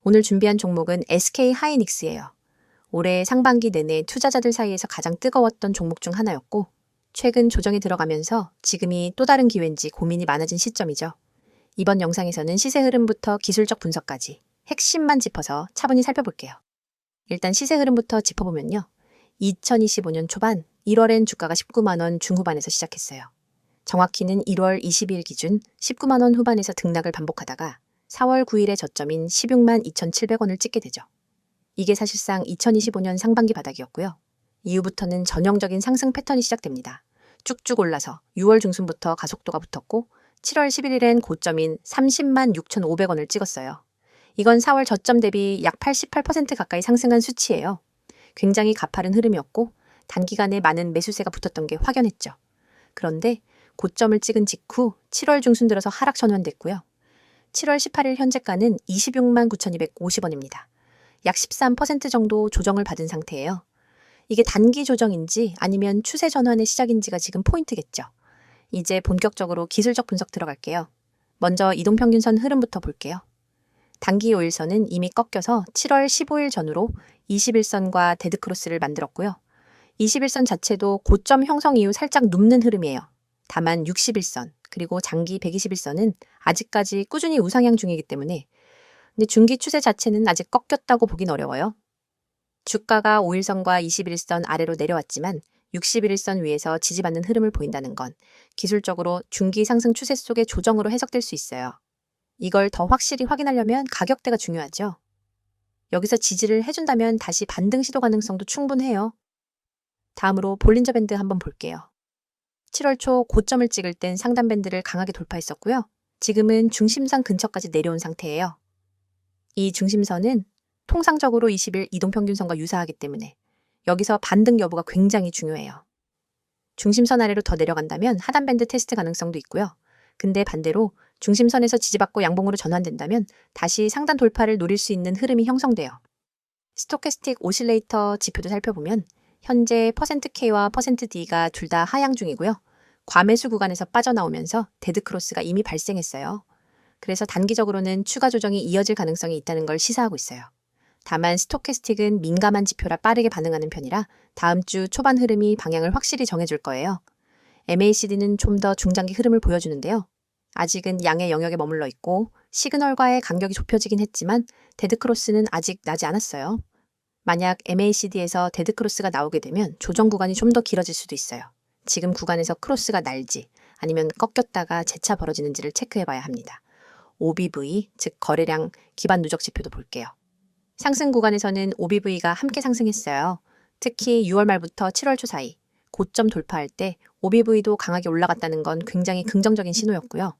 오늘 준비한 종목은 SK 하이닉스예요. 올해 상반기 내내 투자자들 사이에서 가장 뜨거웠던 종목 중 하나였고 최근 조정이 들어가면서 지금이 또 다른 기회인지 고민이 많아진 시점이죠. 이번 영상에서는 시세 흐름부터 기술적 분석까지 핵심만 짚어서 차분히 살펴볼게요. 일단 시세 흐름부터 짚어보면요. 2025년 초반 1월엔 주가가 19만 원 중후반에서 시작했어요. 정확히는 1월 20일 기준 19만 원 후반에서 등락을 반복하다가 4월 9일의 저점인 16만 2,700원을 찍게 되죠. 이게 사실상 2025년 상반기 바닥이었고요. 이후부터는 전형적인 상승 패턴이 시작됩니다. 쭉쭉 올라서 6월 중순부터 가속도가 붙었고 7월 11일엔 고점인 30만 6,500원을 찍었어요. 이건 4월 저점 대비 약 88% 가까이 상승한 수치예요. 굉장히 가파른 흐름이었고 단기간에 많은 매수세가 붙었던 게 확연했죠. 그런데 고점을 찍은 직후 7월 중순 들어서 하락 전환됐고요. 7월 18일 현재가는 26만 9,250원입니다. 약 13% 정도 조정을 받은 상태예요. 이게 단기 조정인지 아니면 추세 전환의 시작인지가 지금 포인트겠죠. 이제 본격적으로 기술적 분석 들어갈게요. 먼저 이동평균선 흐름부터 볼게요. 단기 5일선은 이미 꺾여서 7월 15일 전후로 21선과 데드크로스를 만들었고요. 21선 자체도 고점 형성 이후 살짝 눕는 흐름이에요. 다만 61선 그리고 장기 121선은 아직까지 꾸준히 우상향 중이기 때문에 근데 중기 추세 자체는 아직 꺾였다고 보긴 어려워요. 주가가 5일선과 21선 아래로 내려왔지만 61일선 위에서 지지받는 흐름을 보인다는 건 기술적으로 중기 상승 추세 속의 조정으로 해석될 수 있어요. 이걸 더 확실히 확인하려면 가격대가 중요하죠. 여기서 지지를 해준다면 다시 반등 시도 가능성도 충분해요. 다음으로 볼린저 밴드 한번 볼게요. 7월 초 고점을 찍을 땐 상단 밴드를 강하게 돌파했었고요. 지금은 중심선 근처까지 내려온 상태예요. 이 중심선은 통상적으로 20일 이동평균선과 유사하기 때문에 여기서 반등 여부가 굉장히 중요해요. 중심선 아래로 더 내려간다면 하단 밴드 테스트 가능성도 있고요. 근데 반대로 중심선에서 지지받고 양봉으로 전환된다면 다시 상단 돌파를 노릴 수 있는 흐름이 형성돼요. 스토캐스틱 오실레이터 지표도 살펴보면 현재 %K와 %D가 둘 다 하향 중이고요. 과매수 구간에서 빠져나오면서 데드크로스가 이미 발생했어요. 그래서 단기적으로는 추가 조정이 이어질 가능성이 있다는 걸 시사하고 있어요. 다만 스토캐스틱은 민감한 지표라 빠르게 반응하는 편이라 다음 주 초반 흐름이 방향을 확실히 정해줄 거예요. MACD는 좀 더 중장기 흐름을 보여주는데요. 아직은 양의 영역에 머물러 있고 시그널과의 간격이 좁혀지긴 했지만 데드크로스는 아직 나지 않았어요. 만약 MACD에서 데드크로스가 나오게 되면 조정 구간이 좀 더 길어질 수도 있어요. 지금 구간에서 크로스가 날지 아니면 꺾였다가 재차 벌어지는지를 체크해봐야 합니다. OBV, 즉 거래량 기반 누적 지표도 볼게요. 상승 구간에서는 OBV가 함께 상승했어요. 특히 6월 말부터 7월 초 사이 고점 돌파할 때 OBV도 강하게 올라갔다는 건 굉장히 긍정적인 신호였고요.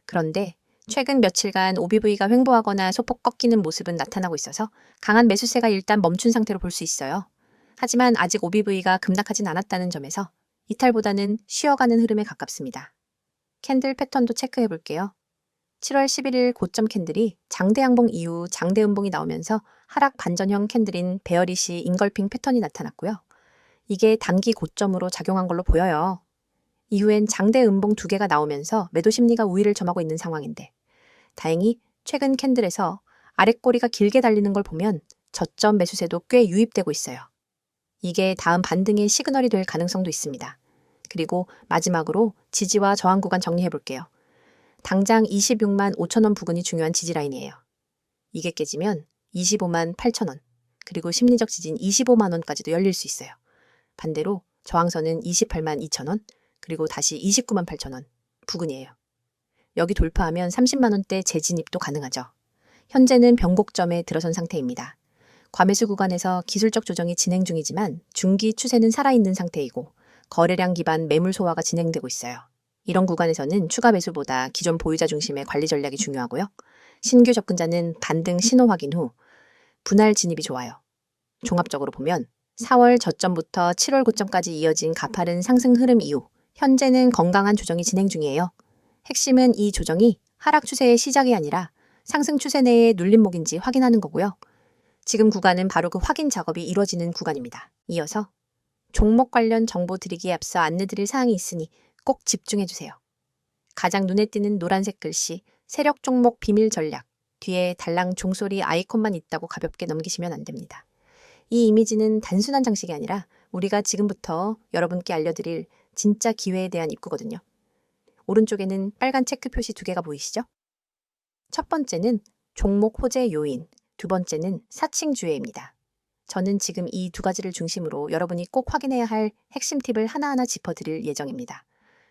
그런데 최근 며칠간 OBV가 횡보하거나 소폭 꺾이는 모습은 나타나고 있어서 강한 매수세가 일단 멈춘 상태로 볼 수 있어요. 하지만 아직 OBV가 급락하진 않았다는 점에서 이탈보다는 쉬어가는 흐름에 가깝습니다. 캔들 패턴도 체크해 볼게요. 7월 11일 고점 캔들이 장대 양봉 이후 장대 음봉이 나오면서 하락 반전형 캔들인 베어리시 인걸핑 패턴이 나타났고요. 이게 단기 고점으로 작용한 걸로 보여요. 이후엔 장대 음봉 2개가 나오면서 매도 심리가 우위를 점하고 있는 상황인데 다행히 최근 캔들에서 아랫꼬리가 길게 달리는 걸 보면 저점 매수세도 꽤 유입되고 있어요. 이게 다음 반등의 시그널이 될 가능성도 있습니다. 그리고 마지막으로 지지와 저항 구간 정리해 볼게요. 당장 26만 5천 원 부근이 중요한 지지 라인이에요. 이게 깨지면 25만 8천 원, 그리고 심리적 지지인 25만 원까지도 열릴 수 있어요. 반대로 저항선은 28만 2천 원, 그리고 다시 29만 8천 원 부근이에요. 여기 돌파하면 30만 원대 재진입도 가능하죠. 현재는 변곡점에 들어선 상태입니다. 과매수 구간에서 기술적 조정이 진행 중이지만 중기 추세는 살아있는 상태이고 거래량 기반 매물 소화가 진행되고 있어요. 이런 구간에서는 추가 매수보다 기존 보유자 중심의 관리 전략이 중요하고요. 신규 접근자는 반등 신호 확인 후 분할 진입이 좋아요. 종합적으로 보면 4월 저점부터 7월 고점까지 이어진 가파른 상승 흐름 이후 현재는 건강한 조정이 진행 중이에요. 핵심은 이 조정이 하락 추세의 시작이 아니라 상승 추세 내의 눌림목인지 확인하는 거고요. 지금 구간은 바로 그 확인 작업이 이루어지는 구간입니다. 이어서 종목 관련 정보 드리기에 앞서 안내드릴 사항이 있으니 꼭 집중해주세요. 가장 눈에 띄는 노란색 글씨 세력 종목 비밀 전략, 뒤에 달랑 종소리 아이콘만 있다고 가볍게 넘기시면 안 됩니다. 이 이미지는 단순한 장식이 아니라 우리가 지금부터 여러분께 알려드릴 진짜 기회에 대한 입구거든요. 오른쪽에는 빨간 체크 표시 2개가 보이시죠? 첫 번째는 종목 호재 요인, 두 번째는 사칭 주회입니다. 저는 지금 이 2가지를 중심으로 여러분이 꼭 확인해야 할 핵심 팁을 하나하나 짚어드릴 예정입니다.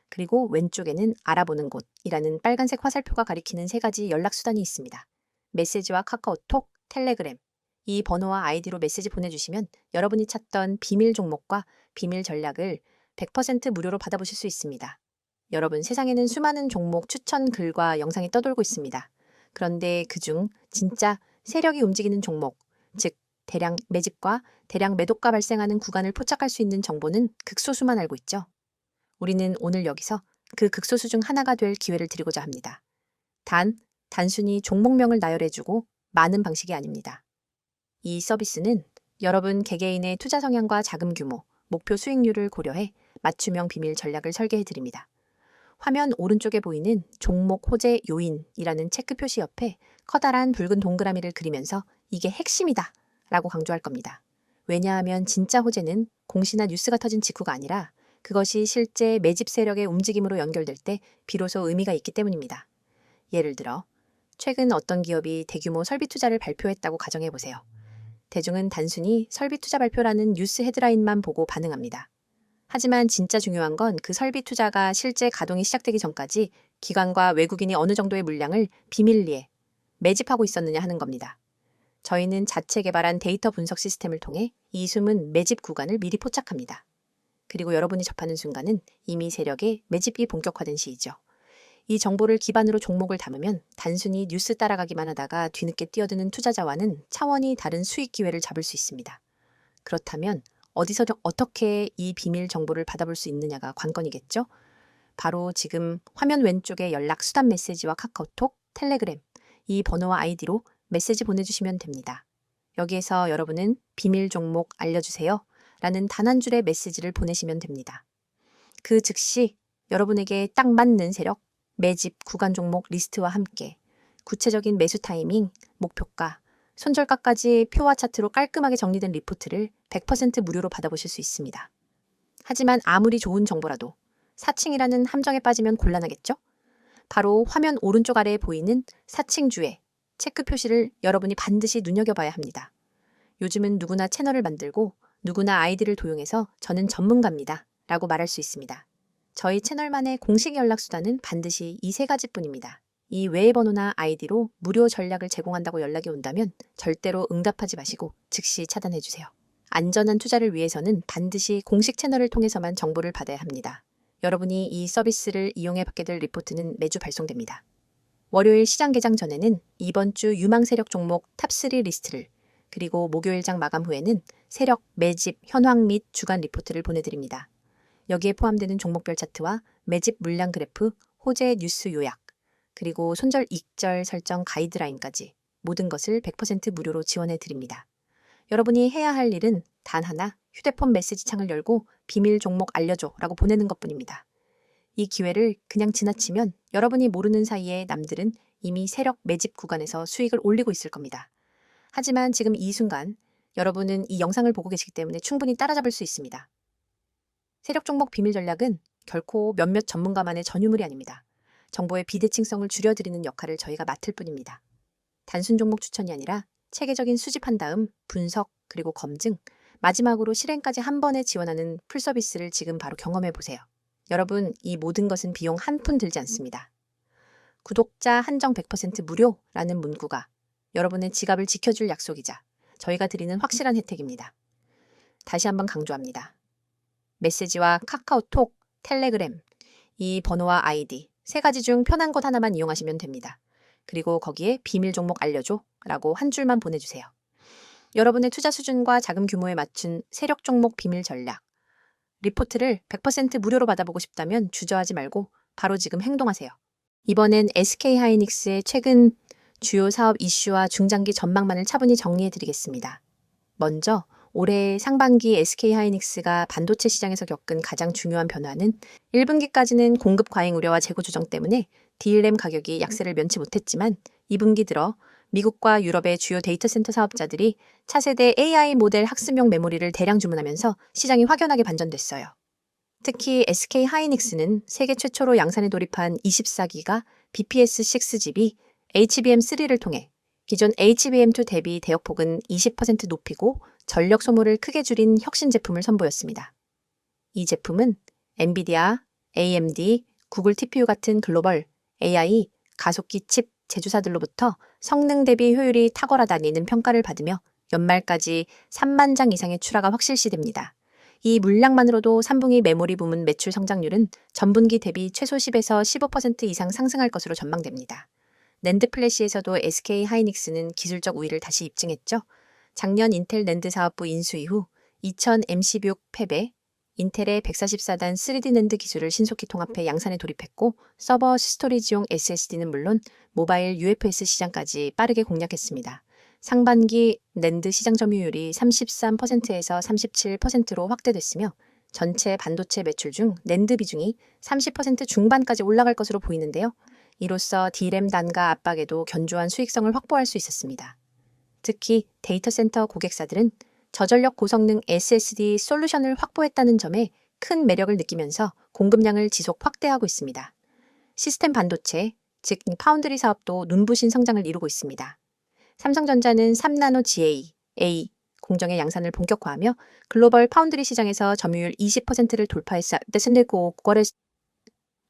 그리고 왼쪽에는 알아보는 곳이라는 빨간색 화살표가 가리키는 3가지 연락수단이 있습니다. 메시지와 카카오톡, 텔레그램. 이 번호와 아이디로 메시지 보내주시면 여러분이 찾던 비밀 종목과 비밀 전략을 100% 무료로 받아보실 수 있습니다. 여러분, 세상에는 수많은 종목 추천 글과 영상이 떠돌고 있습니다. 그런데 그중 진짜 세력이 움직이는 종목, 즉 대량 매집과 대량 매도가 발생하는 구간을 포착할 수 있는 정보는 극소수만 알고 있죠. 우리는 오늘 여기서 그 극소수 중 하나가 될 기회를 드리고자 합니다. 단순히 종목명을 나열해주고 많은 방식이 아닙니다. 이 서비스는 여러분 개개인의 투자 성향과 자금 규모, 목표 수익률을 고려해 맞춤형 비밀 전략을 설계해드립니다. 화면 오른쪽에 보이는 종목 호재 요인이라는 체크 표시 옆에 커다란 붉은 동그라미를 그리면서 이게 핵심이다 라고 강조할 겁니다. 왜냐하면 진짜 호재는 공시나 뉴스가 터진 직후가 아니라 그것이 실제 매집 세력의 움직임으로 연결될 때 비로소 의미가 있기 때문입니다. 예를 들어 최근 어떤 기업이 대규모 설비 투자를 발표했다고 가정해보세요. 대중은 단순히 설비 투자 발표라는 뉴스 헤드라인만 보고 반응합니다. 하지만 진짜 중요한 건 그 설비 투자가 실제 가동이 시작되기 전까지 기관과 외국인이 어느 정도의 물량을 비밀리에 매집하고 있었느냐 하는 겁니다. 저희는 자체 개발한 데이터 분석 시스템을 통해 이 숨은 매집 구간을 미리 포착합니다. 그리고 여러분이 접하는 순간은 이미 세력의 매집이 본격화된 시이죠. 이 정보를 기반으로 종목을 담으면 단순히 뉴스 따라가기만 하다가 뒤늦게 뛰어드는 투자자와는 차원이 다른 수익 기회를 잡을 수 있습니다. 그렇다면 어디서 어떻게 이 비밀 정보를 받아볼 수 있느냐가 관건이겠죠? 바로 지금 화면 왼쪽에 연락 수단 메시지와 카카오톡, 텔레그램, 이 번호와 아이디로 메시지 보내주시면 됩니다. 여기에서 여러분은 비밀 종목 알려주세요 라는 단 한 줄의 메시지를 보내시면 됩니다. 그 즉시 여러분에게 딱 맞는 세력, 매집, 구간 종목 리스트와 함께 구체적인 매수 타이밍, 목표가, 손절가까지 표와 차트로 깔끔하게 정리된 리포트를 100% 무료로 받아보실 수 있습니다. 하지만 아무리 좋은 정보라도 사칭이라는 함정에 빠지면 곤란하겠죠? 바로 화면 오른쪽 아래에 보이는 사칭주의 체크 표시를 여러분이 반드시 눈여겨봐야 합니다. 요즘은 누구나 채널을 만들고 누구나 아이디를 도용해서 저는 전문가입니다 라고 말할 수 있습니다. 저희 채널만의 공식 연락수단은 반드시 이 3가지뿐입니다. 이 외의 번호나 아이디로 무료 전략을 제공한다고 연락이 온다면 절대로 응답하지 마시고 즉시 차단해주세요. 안전한 투자를 위해서는 반드시 공식 채널을 통해서만 정보를 받아야 합니다. 여러분이 이 서비스를 이용해 받게 될 리포트는 매주 발송됩니다. 월요일 시장 개장 전에는 이번 주 유망 세력 종목 탑3 리스트를, 그리고 목요일장 마감 후에는 세력, 매집, 현황 및 주간 리포트를 보내드립니다. 여기에 포함되는 종목별 차트와 매집 물량 그래프, 호재 뉴스 요약, 그리고 손절 익절 설정 가이드라인까지 모든 것을 100% 무료로 지원해 드립니다. 여러분이 해야 할 일은 단 하나, 휴대폰 메시지 창을 열고 비밀 종목 알려줘 라고 보내는 것뿐입니다. 이 기회를 그냥 지나치면 여러분이 모르는 사이에 남들은 이미 세력 매집 구간에서 수익을 올리고 있을 겁니다. 하지만 지금 이 순간 여러분은 이 영상을 보고 계시기 때문에 충분히 따라잡을 수 있습니다. 세력 종목 비밀 전략은 결코 몇몇 전문가만의 전유물이 아닙니다. 정보의 비대칭성을 줄여드리는 역할을 저희가 맡을 뿐입니다. 단순 종목 추천이 아니라 체계적인 수집한 다음 분석, 그리고 검증, 마지막으로 실행까지 한 번에 지원하는 풀서비스를 지금 바로 경험해 보세요. 여러분, 이 모든 것은 비용 한 푼 들지 않습니다. 구독자 한정 100% 무료라는 문구가 여러분의 지갑을 지켜줄 약속이자 저희가 드리는 확실한 혜택입니다. 다시 한번 강조합니다. 메시지와 카카오톡, 텔레그램, 이 번호와 아이디 3가지 중 편한 것 하나만 이용하시면 됩니다. 그리고 거기에 비밀 종목 알려줘 라고 한 줄만 보내주세요. 여러분의 투자 수준과 자금 규모에 맞춘 세력 종목 비밀 전략, 리포트를 100% 무료로 받아보고 싶다면 주저하지 말고 바로 지금 행동하세요. 이번엔 SK하이닉스의 최근 주요 사업 이슈와 중장기 전망만을 차분히 정리해드리겠습니다. 먼저 올해 상반기 SK하이닉스가 반도체 시장에서 겪은 가장 중요한 변화는 1분기까지는 공급 과잉 우려와 재고 조정 때문에 DRAM 가격이 약세를 면치 못했지만 2분기 들어 미국과 유럽의 주요 데이터 센터 사업자들이 차세대 AI 모델 학습용 메모리를 대량 주문하면서 시장이 확연하게 반전됐어요. 특히 SK 하이닉스는 세계 최초로 양산에 돌입한 24기가 BPS6GB HBM3를 통해 기존 HBM2 대비 대역폭은 20% 높이고 전력 소모를 크게 줄인 혁신 제품을 선보였습니다. 이 제품은 엔비디아, AMD, 구글 TPU 같은 글로벌 AI 가속기 칩 제조사들로부터 성능 대비 효율이 탁월하다는 평가를 받으며 연말까지 3만 장 이상의 출하가 확실시됩니다. 이 물량만으로도 3분기 메모리 부문 매출 성장률은 전분기 대비 최소 10에서 15% 이상 상승할 것으로 전망됩니다. 낸드 플래시에서도 SK 하이닉스는 기술적 우위를 다시 입증했죠. 작년 인텔 낸드 사업부 인수 이후 2000 MC6 패배, 인텔의 144단 3D 낸드 기술을 신속히 통합해 양산에 돌입했고 서버 스토리지용 SSD는 물론 모바일 UFS 시장까지 빠르게 공략했습니다. 상반기 낸드 시장 점유율이 33%에서 37%로 확대됐으며 전체 반도체 매출 중 낸드 비중이 30% 중반까지 올라갈 것으로 보이는데요. 이로써 D램 단가 압박에도 견조한 수익성을 확보할 수 있었습니다. 특히 데이터 센터 고객사들은 저전력 고성능 SSD 솔루션을 확보했다는 점에 큰 매력을 느끼면서 공급량을 지속 확대하고 있습니다. 시스템 반도체, 즉 파운드리 사업도 눈부신 성장을 이루고 있습니다. 삼성전자는 3나노 GA, A 공정의 양산을 본격화하며 글로벌 파운드리 시장에서 점유율 20%를 돌파해서 대선내고 거래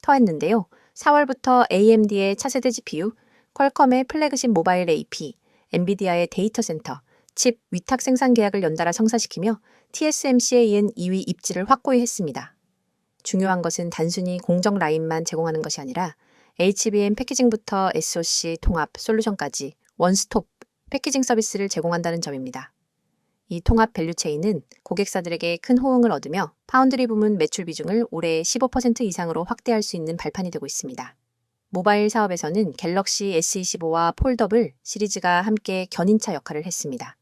터했는데요. 4월부터 AMD의 차세대 GPU, 퀄컴의 플래그십 모바일 AP, 엔비디아의 데이터 센터, 칩 위탁 생산 계약을 연달아 성사시키며 TSMC에 이은 2위 입지를 확고히 했습니다. 중요한 것은 단순히 공정 라인만 제공하는 것이 아니라 HBM 패키징부터 SoC 통합 솔루션까지 원스톱 패키징 서비스를 제공한다는 점입니다. 이 통합 밸류체인은 고객사들에게 큰 호응을 얻으며 파운드리 부문 매출 비중을 올해 15% 이상으로 확대할 수 있는 발판이 되고 있습니다. 모바일 사업에서는 갤럭시 S25와 폴더블 시리즈가 함께 견인차 역할을 했습니다.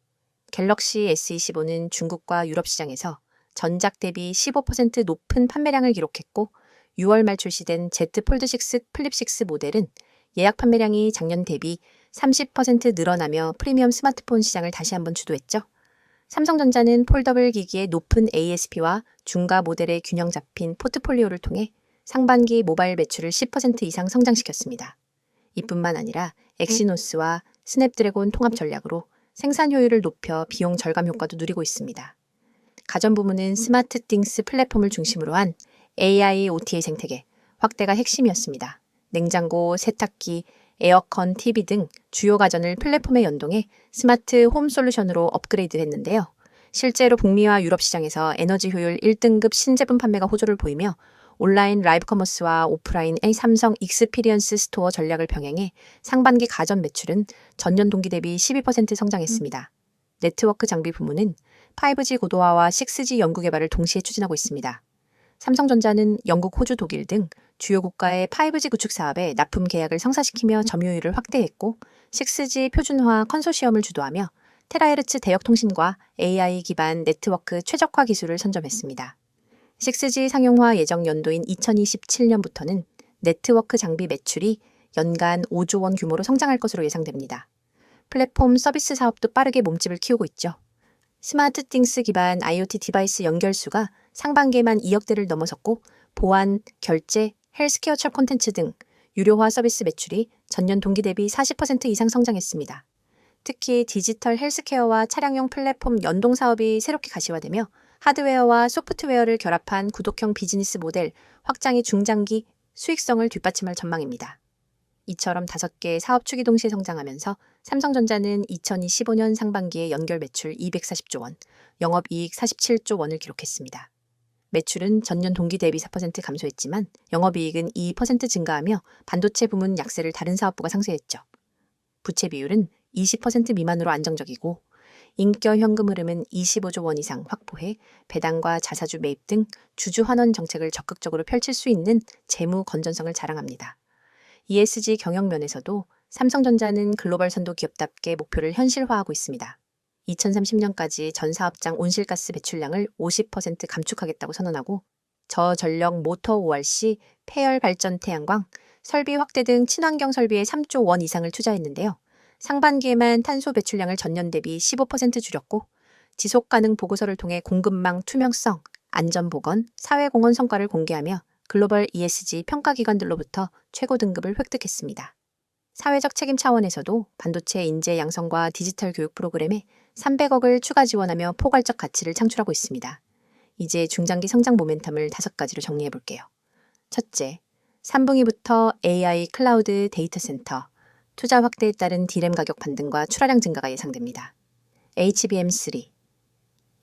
갤럭시 S25는 중국과 유럽 시장에서 전작 대비 15% 높은 판매량을 기록했고 6월 말 출시된 Z 폴드6 플립6 모델은 예약 판매량이 작년 대비 30% 늘어나며 프리미엄 스마트폰 시장을 다시 한번 주도했죠. 삼성전자는 폴더블 기기의 높은 ASP와 중가 모델의 균형 잡힌 포트폴리오를 통해 상반기 모바일 매출을 10% 이상 성장시켰습니다. 이뿐만 아니라 엑시노스와 스냅드래곤 통합 전략으로 생산 효율을 높여 비용 절감 효과도 누리고 있습니다. 가전 부문은 스마트 띵스 플랫폼을 중심으로 한 AI OTA 생태계 확대가 핵심이었습니다. 냉장고, 세탁기, 에어컨, TV 등 주요 가전을 플랫폼에 연동해 스마트 홈 솔루션으로 업그레이드했는데요. 실제로 북미와 유럽 시장에서 에너지 효율 1등급 신제품 판매가 호조를 보이며 온라인 라이브 커머스와 오프라인의 삼성 익스피리언스 스토어 전략을 병행해 상반기 가전 매출은 전년 동기 대비 12% 성장했습니다. 네트워크 장비 부문은 5G 고도화와 6G 연구 개발을 동시에 추진하고 있습니다. 삼성전자는 영국, 호주, 독일 등 주요 국가의 5G 구축 사업에 납품 계약을 성사시키며 점유율을 확대했고 6G 표준화 컨소시엄을 주도하며 테라헤르츠 대역 통신과 AI 기반 네트워크 최적화 기술을 선점했습니다. 6G 상용화 예정 연도인 2027년부터는 네트워크 장비 매출이 연간 5조 원 규모로 성장할 것으로 예상됩니다. 플랫폼 서비스 사업도 빠르게 몸집을 키우고 있죠. 스마트 띵스 기반 IoT 디바이스 연결수가 상반기에만 2억 대를 넘어섰고 보안, 결제, 헬스케어처 콘텐츠 등 유료화 서비스 매출이 전년 동기 대비 40% 이상 성장했습니다. 특히 디지털 헬스케어와 차량용 플랫폼 연동 사업이 새롭게 가시화되며 하드웨어와 소프트웨어를 결합한 구독형 비즈니스 모델 확장의 중장기 수익성을 뒷받침할 전망입니다. 이처럼 5개의 사업축이 동시에 성장하면서 삼성전자는 2025년 상반기에 연결 매출 240조 원, 영업이익 47조 원을 기록했습니다. 매출은 전년 동기 대비 4% 감소했지만 영업이익은 2% 증가하며 반도체 부문 약세를 다른 사업부가 상쇄했죠. 부채 비율은 20% 미만으로 안정적이고 인겨 현금 흐름은 25조 원 이상 확보해 배당과 자사주 매입 등 주주 환원 정책을 적극적으로 펼칠 수 있는 재무 건전성을 자랑합니다. ESG 경영 면에서도 삼성전자는 글로벌 선도 기업답게 목표를 현실화하고 있습니다. 2030년까지 전 사업장 온실가스 배출량을 50% 감축하겠다고 선언하고 저전력 모터 ORC, 폐열 발전 태양광, 설비 확대 등 친환경 설비에 3조 원 이상을 투자했는데요. 상반기에만 탄소 배출량을 전년 대비 15% 줄였고 지속가능 보고서를 통해 공급망 투명성, 안전보건, 사회공헌 성과를 공개하며 글로벌 ESG 평가기관들로부터 최고 등급을 획득했습니다. 사회적 책임 차원에서도 반도체 인재 양성과 디지털 교육 프로그램에 300억을 추가 지원하며 포괄적 가치를 창출하고 있습니다. 이제 중장기 성장 모멘텀을 5가지로 정리해 볼게요. 첫째, 3분기부터 AI 클라우드 데이터 센터, 투자 확대에 따른 D램 가격 반등과 출하량 증가가 예상됩니다. HBM3,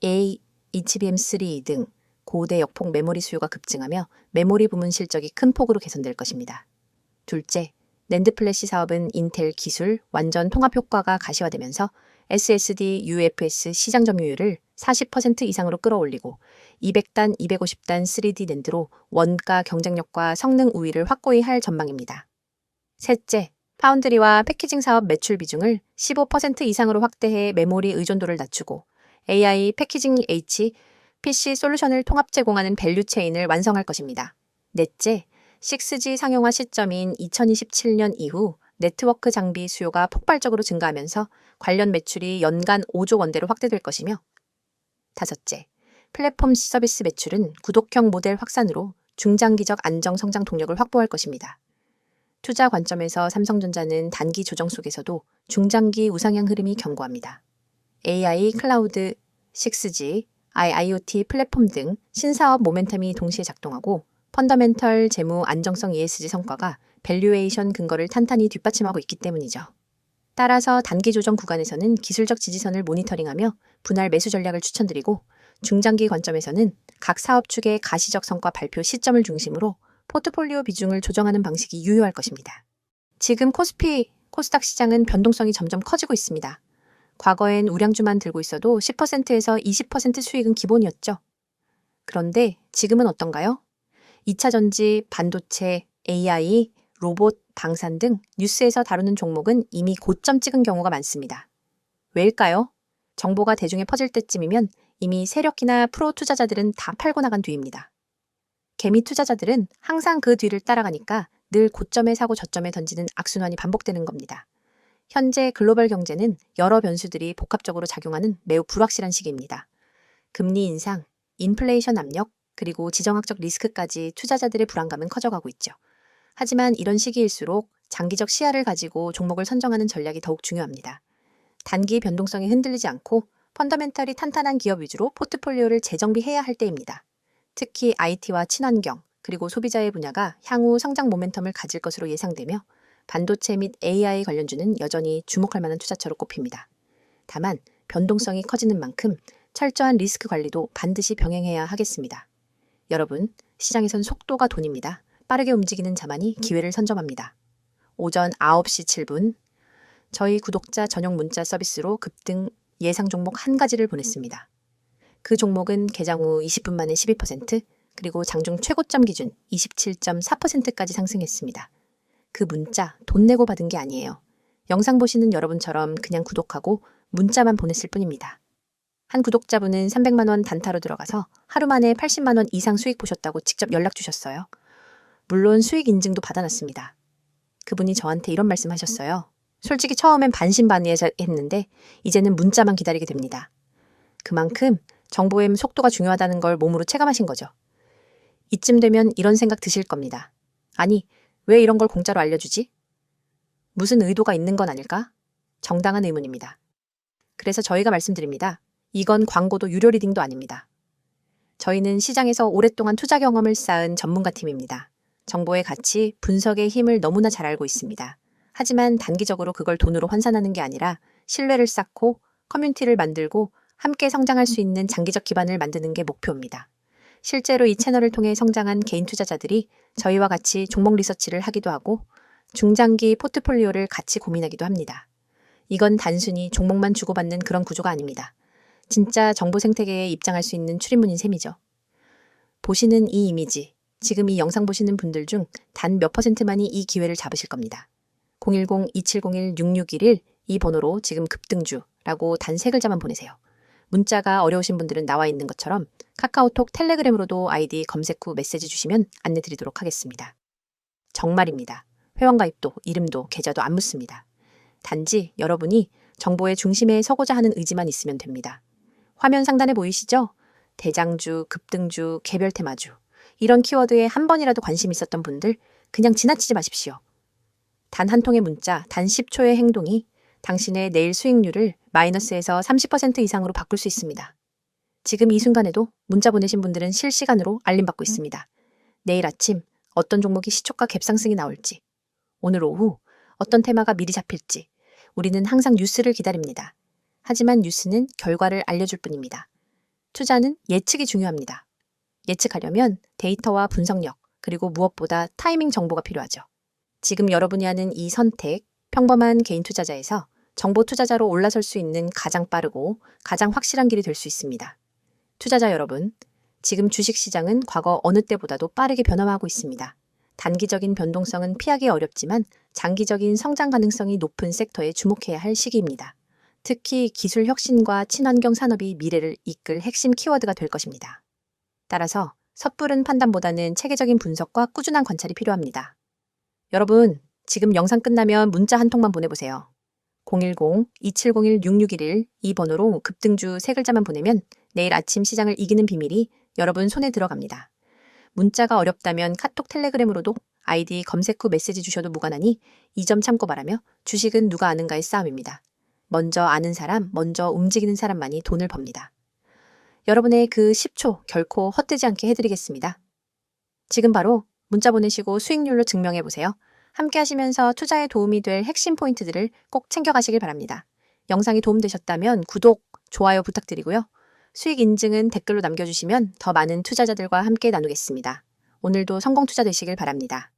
HBM3 등 고대 역폭 메모리 수요가 급증하며 메모리 부문 실적이 큰 폭으로 개선될 것입니다. 둘째, 낸드 플래시 사업은 인텔 기술 완전 통합 효과가 가시화되면서 SSD UFS 시장 점유율을 40% 이상으로 끌어올리고 200단, 250단 3D 낸드로 원가 경쟁력과 성능 우위를 확고히 할 전망입니다. 셋째, 파운드리와 패키징 사업 매출 비중을 15% 이상으로 확대해 메모리 의존도를 낮추고 AI 패키징 H, PC 솔루션을 통합 제공하는 밸류 체인을 완성할 것입니다. 넷째, 6G 상용화 시점인 2027년 이후 네트워크 장비 수요가 폭발적으로 증가하면서 관련 매출이 연간 5조 원대로 확대될 것이며 다섯째, 플랫폼 서비스 매출은 구독형 모델 확산으로 중장기적 안정 성장 동력을 확보할 것입니다. 투자 관점에서 삼성전자는 단기 조정 속에서도 중장기 우상향 흐름이 견고합니다. AI, 클라우드, 6G, IoT 플랫폼 등 신사업 모멘텀이 동시에 작동하고 펀더멘털 재무 안정성 ESG 성과가 밸류에이션 근거를 탄탄히 뒷받침하고 있기 때문이죠. 따라서 단기 조정 구간에서는 기술적 지지선을 모니터링하며 분할 매수 전략을 추천드리고 중장기 관점에서는 각 사업 축의 가시적 성과 발표 시점을 중심으로 포트폴리오 비중을 조정하는 방식이 유효할 것입니다. 지금 코스피, 코스닥 시장은 변동성이 점점 커지고 있습니다. 과거엔 우량주만 들고 있어도 10%에서 20% 수익은 기본이었죠. 그런데 지금은 어떤가요? 2차 전지, 반도체, AI, 로봇, 방산 등 뉴스에서 다루는 종목은 이미 고점 찍은 경우가 많습니다. 왜일까요? 정보가 대중에 퍼질 때쯤이면 이미 세력이나 프로 투자자들은 다 팔고 나간 뒤입니다. 개미 투자자들은 항상 그 뒤를 따라가니까 늘 고점에 사고 저점에 던지는 악순환이 반복되는 겁니다. 현재 글로벌 경제는 여러 변수들이 복합적으로 작용하는 매우 불확실한 시기입니다. 금리 인상, 인플레이션 압력, 그리고 지정학적 리스크까지 투자자들의 불안감은 커져가고 있죠. 하지만 이런 시기일수록 장기적 시야를 가지고 종목을 선정하는 전략이 더욱 중요합니다. 단기 변동성에 흔들리지 않고 펀더멘털이 탄탄한 기업 위주로 포트폴리오를 재정비해야 할 때입니다. 특히 IT와 친환경, 그리고 소비자의 분야가 향후 성장 모멘텀을 가질 것으로 예상되며 반도체 및 AI 관련주는 여전히 주목할 만한 투자처로 꼽힙니다. 다만 변동성이 커지는 만큼 철저한 리스크 관리도 반드시 병행해야 하겠습니다. 여러분, 시장에선 속도가 돈입니다. 빠르게 움직이는 자만이 기회를 선점합니다. 오전 9시 7분, 저희 구독자 전용 문자 서비스로 급등 예상 종목 한 가지를 보냈습니다. 그 종목은 개장 후 20분 만에 12%, 그리고 장중 최고점 기준 27.4%까지 상승했습니다. 그 문자 돈 내고 받은 게 아니에요. 영상 보시는 여러분처럼 그냥 구독하고 문자만 보냈을 뿐입니다. 한 구독자분은 300만 원 단타로 들어가서 하루 만에 80만 원 이상 수익 보셨다고 직접 연락 주셨어요. 물론 수익 인증도 받아놨습니다. 그분이 저한테 이런 말씀 하셨어요. 솔직히 처음엔 반신반의했는데 이제는 문자만 기다리게 됩니다. 그만큼 정보의 속도가 중요하다는 걸 몸으로 체감하신 거죠. 이쯤 되면 이런 생각 드실 겁니다. 아니, 왜 이런 걸 공짜로 알려주지? 무슨 의도가 있는 건 아닐까? 정당한 의문입니다. 그래서 저희가 말씀드립니다. 이건 광고도 유료 리딩도 아닙니다. 저희는 시장에서 오랫동안 투자 경험을 쌓은 전문가 팀입니다. 정보의 가치, 분석의 힘을 너무나 잘 알고 있습니다. 하지만 단기적으로 그걸 돈으로 환산하는 게 아니라 신뢰를 쌓고 커뮤니티를 만들고 함께 성장할 수 있는 장기적 기반을 만드는 게 목표입니다. 실제로 이 채널을 통해 성장한 개인 투자자들이 저희와 같이 종목 리서치를 하기도 하고 중장기 포트폴리오를 같이 고민하기도 합니다. 이건 단순히 종목만 주고받는 그런 구조가 아닙니다. 진짜 정보 생태계에 입장할 수 있는 출입문인 셈이죠. 보시는 이 이미지, 지금 이 영상 보시는 분들 중 단 몇 %만이 이 기회를 잡으실 겁니다. 010-2701-6611 이 번호로 지금 급등주라고 단 3글자만 보내세요. 문자가 어려우신 분들은 나와 있는 것처럼 카카오톡, 텔레그램으로도 아이디 검색 후 메시지 주시면 안내 드리도록 하겠습니다. 정말입니다. 회원 가입도, 이름도, 계좌도 안 묻습니다. 단지 여러분이 정보의 중심에 서고자 하는 의지만 있으면 됩니다. 화면 상단에 보이시죠? 대장주, 급등주, 개별 테마주. 이런 키워드에 한 번이라도 관심 있었던 분들 그냥 지나치지 마십시오. 단 한 통의 문자, 단 10초의 행동이 당신의 내일 수익률을 마이너스에서 30% 이상으로 바꿀 수 있습니다. 지금 이 순간에도 문자 보내신 분들은 실시간으로 알림받고 있습니다. 내일 아침 어떤 종목이 시초가 갭상승이 나올지, 오늘 오후 어떤 테마가 미리 잡힐지 우리는 항상 뉴스를 기다립니다. 하지만 뉴스는 결과를 알려줄 뿐입니다. 투자는 예측이 중요합니다. 예측하려면 데이터와 분석력, 그리고 무엇보다 타이밍 정보가 필요하죠. 지금 여러분이 하는 이 선택, 평범한 개인 투자자에서 정보 투자자로 올라설 수 있는 가장 빠르고 가장 확실한 길이 될 수 있습니다. 투자자 여러분, 지금 주식시장은 과거 어느 때보다도 빠르게 변화하고 있습니다. 단기적인 변동성은 피하기 어렵지만 장기적인 성장 가능성이 높은 섹터에 주목해야 할 시기입니다. 특히 기술 혁신과 친환경 산업이 미래를 이끌 핵심 키워드가 될 것입니다. 따라서 섣부른 판단보다는 체계적인 분석과 꾸준한 관찰이 필요합니다. 여러분, 지금 영상 끝나면 문자 한 통만 보내보세요. 010-2701-6611 이 번호로 급등주 3글자만 보내면 내일 아침 시장을 이기는 비밀이 여러분 손에 들어갑니다. 문자가 어렵다면 카톡 텔레그램으로도 아이디 검색 후 메시지 주셔도 무관하니 이 점 참고 바라며 주식은 누가 아는가의 싸움입니다. 먼저 아는 사람, 먼저 움직이는 사람만이 돈을 법니다. 여러분의 그 10초 결코 헛되지 않게 해드리겠습니다. 지금 바로 문자 보내시고 수익률로 증명해보세요. 함께 하시면서 투자에 도움이 될 핵심 포인트들을 꼭 챙겨가시길 바랍니다. 영상이 도움되셨다면 구독, 좋아요 부탁드리고요. 수익 인증은 댓글로 남겨주시면 더 많은 투자자들과 함께 나누겠습니다. 오늘도 성공 투자 되시길 바랍니다.